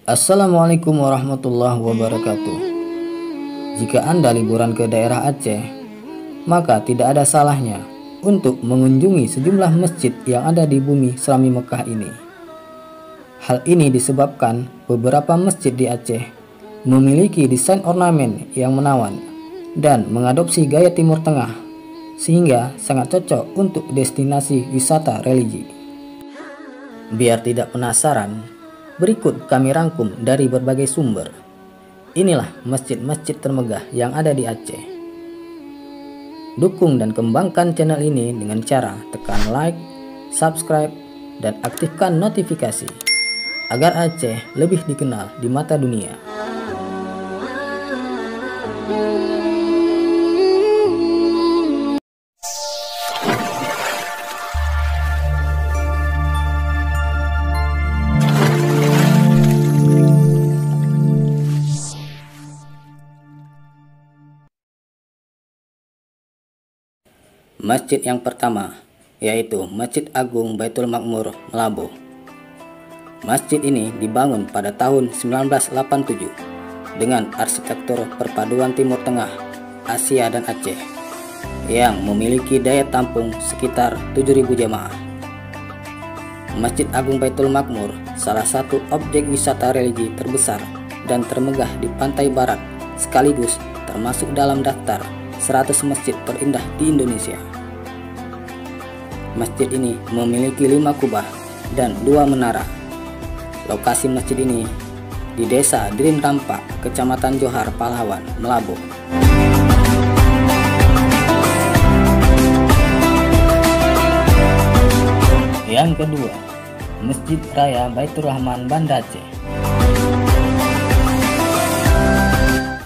Assalamualaikum warahmatullahi wabarakatuh. Jika Anda liburan ke daerah Aceh, maka tidak ada salahnya untuk mengunjungi sejumlah masjid yang ada di bumi Selami Mekah ini. Hal ini disebabkan beberapa masjid di Aceh memiliki desain ornamen yang menawan dan mengadopsi gaya Timur Tengah, sehingga sangat cocok untuk destinasi wisata religi. Biar tidak penasaran, berikut kami rangkum dari berbagai sumber. Inilah masjid-masjid termegah yang ada di Aceh. Dukung dan kembangkan channel ini dengan cara tekan like, subscribe, dan aktifkan notifikasi agar Aceh lebih dikenal di mata dunia. Masjid yang pertama yaitu Masjid Agung Baitul Makmur, Melabuh. Masjid ini dibangun pada tahun 1987 dengan arsitektur perpaduan Timur Tengah, Asia dan Aceh yang memiliki daya tampung sekitar 7.000 jamaah. Masjid Agung Baitul Makmur salah satu objek wisata religi terbesar dan termegah di pantai barat, sekaligus termasuk dalam daftar 100 masjid terindah di Indonesia. Masjid ini memiliki 5 kubah dan 2 menara. Lokasi masjid ini di Desa Dirin Rampak, Kecamatan Johar, Pahlawan, Melabuh. Yang kedua, Masjid Raya Baitur Rahman, Banda Aceh.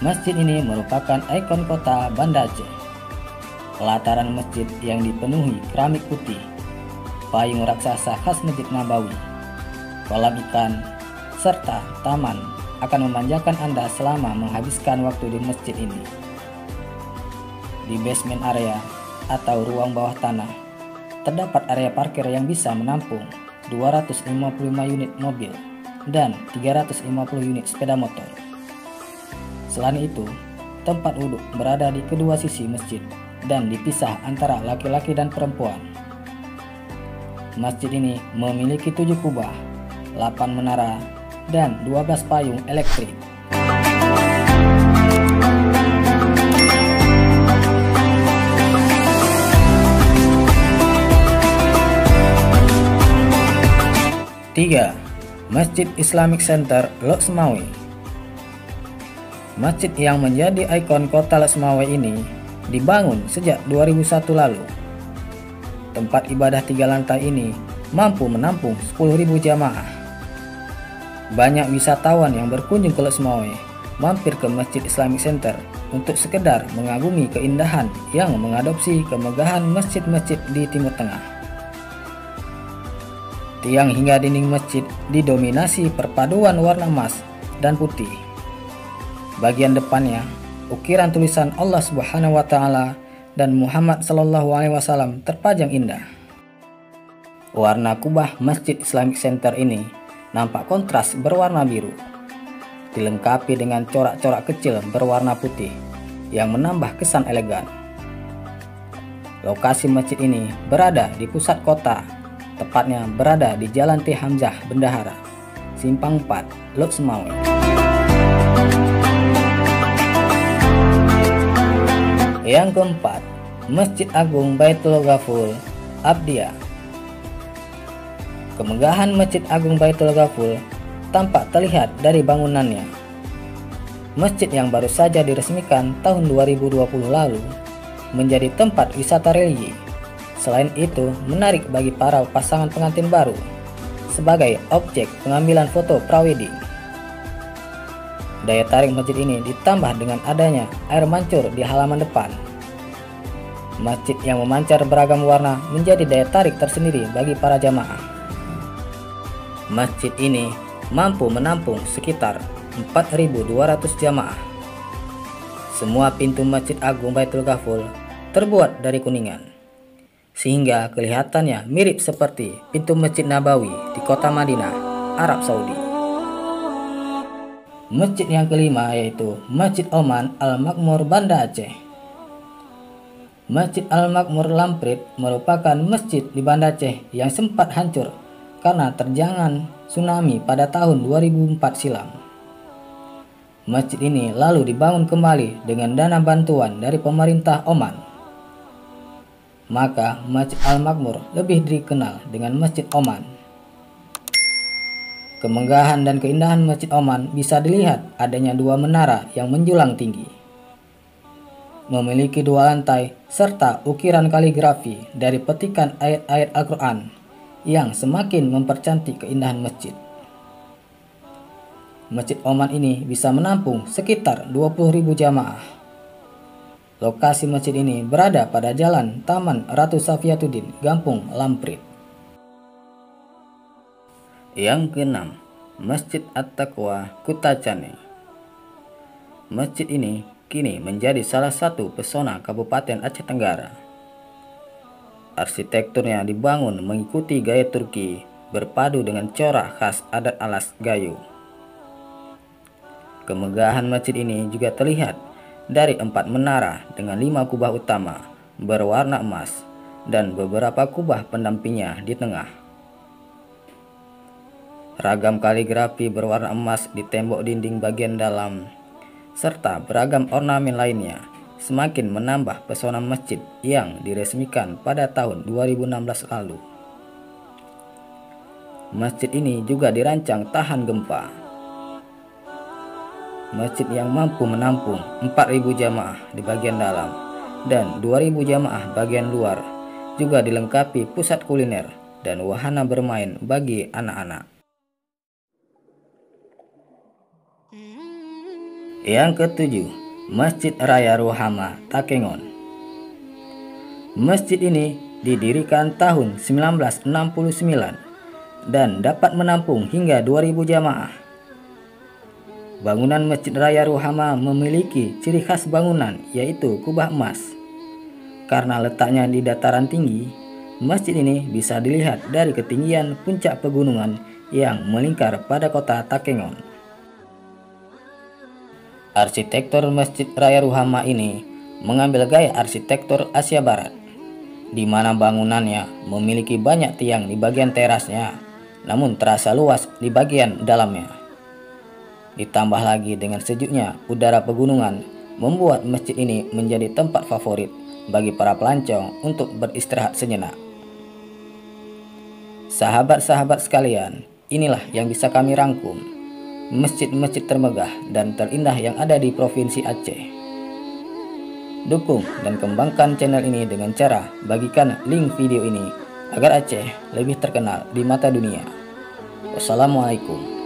Masjid ini merupakan ikon kota Banda Aceh. Pelataran masjid yang dipenuhi keramik putih, payung raksasa khas Masjid Nabawi, kolam ikan, serta taman akan memanjakan Anda selama menghabiskan waktu di masjid ini. Di basement area atau ruang bawah tanah, terdapat area parkir yang bisa menampung 255 unit mobil dan 350 unit sepeda motor. Selain itu, tempat wudhu berada di kedua sisi masjid dan dipisah antara laki-laki dan perempuan. Masjid ini memiliki 7 kubah, 8 menara, dan 12 payung elektrik. Tiga, Masjid Islamic Center Lok Semawe. Masjid yang menjadi ikon kota Lok Semawe ini dibangun sejak 2001 lalu. Tempat ibadah 3 lantai ini mampu menampung 10.000 jamaah. Banyak wisatawan yang berkunjung ke Lok Semawe mampir ke Masjid Islamic Center untuk sekedar mengagumi keindahan yang mengadopsi kemegahan masjid-masjid di Timur Tengah. Tiang hingga dinding masjid didominasi perpaduan warna emas dan putih. Bagian depannya ukiran tulisan Allah Subhanahu wa Ta'ala dan Muhammad Sallallahu Alaihi Wasallam terpajang indah. Warna kubah Masjid Islamic Center ini nampak kontras berwarna biru, dilengkapi dengan corak-corak kecil berwarna putih yang menambah kesan elegan. Lokasi masjid ini berada di pusat kota, tepatnya berada di Jalan T. Hamzah Bendahara, Simpang 4, Lok Semawe. Yang keempat, Masjid Agung Baitul Ghafur, Abdia. Kemegahan Masjid Agung Baitul Ghafur tampak terlihat dari bangunannya. Masjid yang baru saja diresmikan tahun 2020 lalu menjadi tempat wisata religi. Selain itu, menarik bagi para pasangan pengantin baru sebagai objek pengambilan foto prawedding. Daya tarik masjid ini ditambah dengan adanya air mancur di halaman depan. Masjid yang memancar beragam warna menjadi daya tarik tersendiri bagi para jamaah. Masjid ini mampu menampung sekitar 4.200 jamaah. Semua pintu Masjid Agung Baitul Ghafur terbuat dari kuningan, sehingga kelihatannya mirip seperti pintu Masjid Nabawi di kota Madinah, Arab Saudi. Masjid yang kelima yaitu Masjid Oman Al-Makmur Banda Aceh. Masjid Al-Makmur Lamprit merupakan masjid di Banda Aceh yang sempat hancur karena terjangan tsunami pada tahun 2004 silam. Masjid ini lalu dibangun kembali dengan dana bantuan dari pemerintah Oman. Maka Masjid Al-Makmur lebih dikenal dengan Masjid Oman. Kemegahan dan keindahan Masjid Oman bisa dilihat adanya dua menara yang menjulang tinggi. Memiliki dua lantai serta ukiran kaligrafi dari petikan ayat-ayat Al-Quran yang semakin mempercantik keindahan masjid. Masjid Oman ini bisa menampung sekitar 20.000 jamaah. Lokasi masjid ini berada pada Jalan Taman Ratu Safiatuddin, Gampung Lamprit. Yang keenam, Masjid At-Taqwa Kutacane. Masjid ini kini menjadi salah satu pesona Kabupaten Aceh Tenggara. Arsitekturnya dibangun mengikuti gaya Turki berpadu dengan corak khas adat alas Gayo. Kemegahan masjid ini juga terlihat dari 4 menara dengan 5 kubah utama berwarna emas dan beberapa kubah pendampingnya di tengah. Ragam kaligrafi berwarna emas di tembok dinding bagian dalam serta beragam ornamen lainnya semakin menambah pesona masjid yang diresmikan pada tahun 2016 lalu. Masjid ini juga dirancang tahan gempa. Masjid yang mampu menampung 4.000 jamaah di bagian dalam dan 2.000 jamaah bagian luar, juga dilengkapi pusat kuliner dan wahana bermain bagi anak-anak. Yang ketujuh, Masjid Raya Ruhama Takengon. Masjid ini didirikan tahun 1969 dan dapat menampung hingga 2.000 jamaah. Bangunan Masjid Raya Ruhama memiliki ciri khas bangunan yaitu kubah emas. Karena letaknya di dataran tinggi, masjid ini bisa dilihat dari ketinggian puncak pegunungan yang melingkar pada kota Takengon. Arsitektur Masjid Raya Ruhama ini mengambil gaya arsitektur Asia Barat, di mana bangunannya memiliki banyak tiang di bagian terasnya, namun terasa luas di bagian dalamnya. Ditambah lagi dengan sejuknya udara pegunungan, membuat masjid ini menjadi tempat favorit bagi para pelancong untuk beristirahat sejenak. Sahabat-sahabat sekalian, inilah yang bisa kami rangkum masjid-masjid termegah dan terindah yang ada di Provinsi Aceh. Dukung dan kembangkan channel ini dengan cara bagikan link video ini agar Aceh lebih terkenal di mata dunia. Wassalamualaikum.